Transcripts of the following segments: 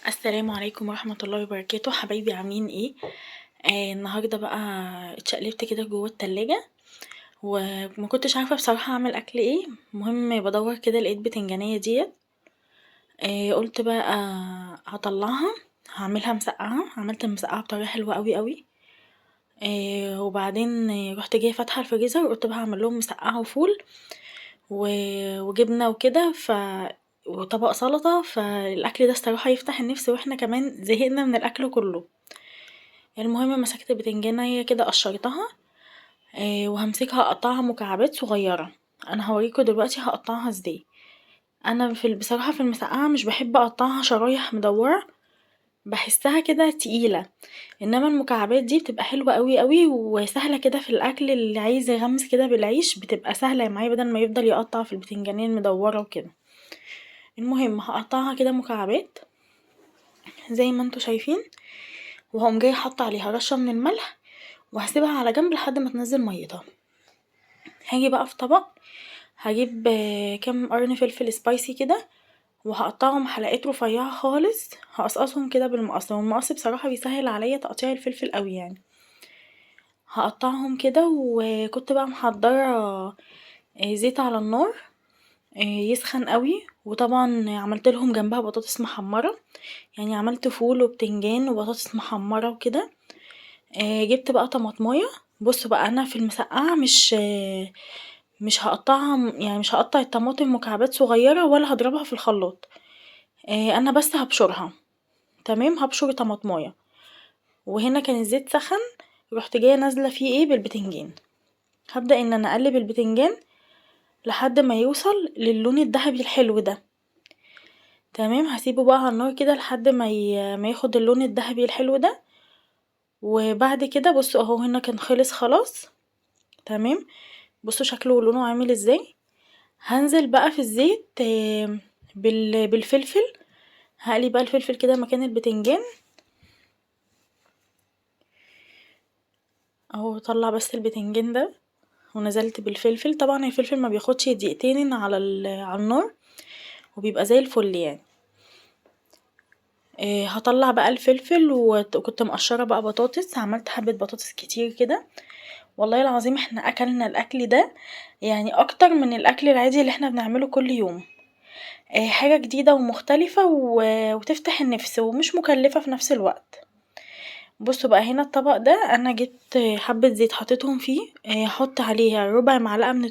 السلام عليكم ورحمة الله وبركاته، حبايبي عاملين ايه؟ النهارده بقى اتشقلبت كده جوه التلاجة وما كنتش عارفة بصراحة اعمل اكل ايه. المهم بدور كده لقيت بتنجانية ديت. قلت بقى هطلعها، هعملها مسقعة. عملت المسقعة بطريقة حلوة قوي قوي. وبعدين رحت جاية فاتحة الفريزر، قلت بقى هعمل لهم مسقعة وفول وجبنة وكده وطبق سلطة. فالأكل ده الصراحة يفتح النفس، واحنا كمان زهقنا من الأكل كله. المهم مسكت البتنجانية كده قشرتها، وهمسكها اقطعها مكعبات صغيرة. انا هوريكوا دلوقتي هقطعها ازاي. انا بصراحة في المسقعة مش بحب اقطعها شرايح مدورة، بحسها كده تقيلة. انما المكعبات دي بتبقى حلوة قوي قوي وسهلة كده في الاكل، اللي عايز يغمس كده بالعيش بتبقى سهلة معايا بدل ما يفضل يقطع في البتنجانية المدورة وكده. المهم هقطعها كده مكعبات زي ما انتوا شايفين، وهقوم جاية حاطة عليها رشة من الملح، وهسيبها على جنب لحد ما تنزل ميتها. هاجي بقى في طبق، هجيب كام قرن فلفل سبايسي كده، وهقطعهم حلقات رفيعة خالص. هقصقصهم كده بالمقص، والمقص بصراحة بيسهل عليا تقطيع الفلفل قوي يعني. هقطعهم كده، وكنت بقى محضرة زيت على النار يسخن قوي. وطبعا عملت لهم جنبها بطاطس محمرة، يعني عملت فول وبتنجان وبطاطس محمرة وكده. جبت بقى طماطمايه. بصوا بقى انا في المسقعة مش هقطعها، يعني مش هقطع الطماطم مكعبات صغيرة ولا هضربها في الخلاط. انا بس هبشرها. تمام، هبشر طماطمايه. وهنا كان الزيت سخن، رحت جايه نازله فيه بالبتنجان. هبدأ ان انا اقلب البتنجان لحد ما يوصل للون الذهبي الحلو ده. تمام، هسيبه بقى على النار كده لحد ما ياخد اللون الذهبي الحلو ده. وبعد كده بصوا اهو هنا كان خلص خلاص. تمام، بصوا شكله ولونه عامل ازاي. هنزل بقى في الزيت بالفلفل. هقلي بقى الفلفل كده مكان البتنجان اهو. طلع بس البتنجان ده ونزلت بالفلفل. طبعا الفلفل ما بياخدش دقيقتين على النار وبيبقى زي الفل يعني. هطلع بقى الفلفل، وكنت مقشره بقى بطاطس. عملت حبه بطاطس كتير كده. والله العظيم احنا اكلنا الاكل ده يعني اكتر من الاكل العادي اللي احنا بنعمله كل يوم. حاجه جديده ومختلفه وتفتح النفس ومش مكلفه في نفس الوقت. بصوا بقى هنا الطبق ده انا جبت حبة زيت حطيتهم فيه. هحط عليها ربع معلقة من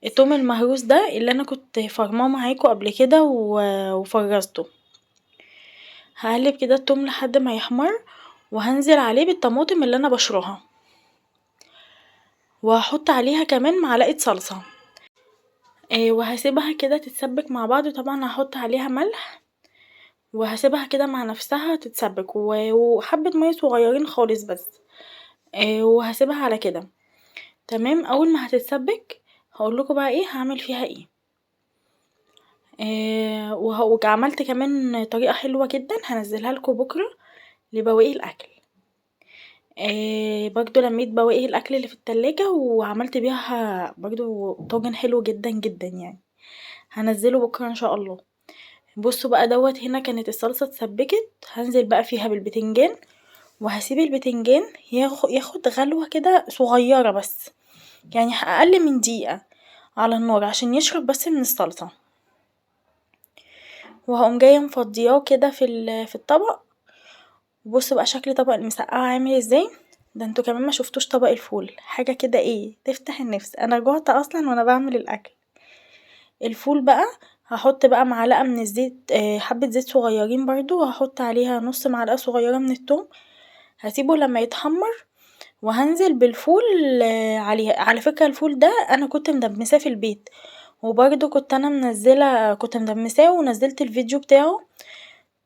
التوم المهروس ده اللي انا كنت فرماه معاكم قبل كده وفرزته. هقلب كده التوم لحد ما يحمر، وهنزل عليه بالطماطم اللي انا بشرها، وهحط عليها كمان معلقة صلصة. وهسيبها كده تتسبك مع بعض. طبعا هحط عليها ملح، وهسيبها كده مع نفسها تتسبك وحبة مية صغيرين خالص بس. وهسيبها على كده. تمام، اول ما هتتسبك هقولكوا بقى ايه هعمل فيها ايه. وعملت كمان طريقة حلوة جدا هنزلها لكم بكرة لبواقي الاكل. برضو لميت بواقي الاكل اللي في التلاجة وعملت بيها برضو طاجن حلو جدا جدا يعني. هنزله بكرة ان شاء الله. بصوا بقى دوت هنا كانت الصلصة اتسبكت. هنزل بقى فيها بالبتنجان، وهسيب البتنجان ياخد غلوة كده صغيرة بس، يعني اقل من دقيقة على النار عشان يشرب بس من الصلصة. وهقوم جايه مفضياه كده في الطبق. بصوا بقى شكل طبق المسقعة عامل ازاي. ده انتوا كمان ما شفتوش طبق الفول، حاجة كده تفتح النفس. انا جوعت اصلا وانا بعمل الاكل. الفول بقى هحط بقى معلقة من الزيت، حبة زيت صغيرين برضو، وهحط عليها نص معلقة صغيرة من التوم. هسيبه لما يتحمر، وهنزل بالفول عليه. على فكرة الفول ده انا كنت مدمساه في البيت، وبرضو كنت انا منزله، كنت مدمساه ونزلت الفيديو بتاعه.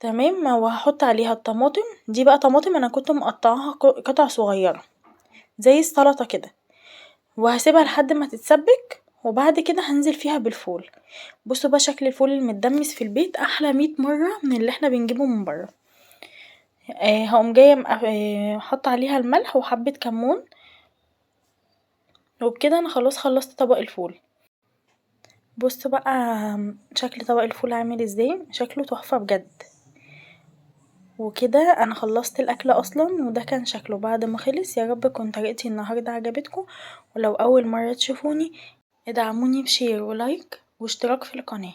تمام، وهحط عليها الطماطم. دي بقى طماطم انا كنت مقطعاها قطع صغيرة زي السلطة كده، وهسيبها لحد ما تتسبك. وبعد كده هنزل فيها بالفول. بصوا بقى شكل الفول المتدمس في البيت احلى 100 مرة من اللي احنا بنجيبه من بره. هقوم جايه حط عليها الملح وحبة كمون. وبكده انا خلاص خلصت طبق الفول. بصوا بقى شكل طبق الفول عامل ازاي، شكله تحفة بجد. وكده انا خلصت الاكل اصلا وده كان شكله بعد ما خلص. يارب تكون طريقتي النهاردة عجبتكم، ولو اول مرة تشوفوني ادعموني بشير ولايك واشتراك في القناة.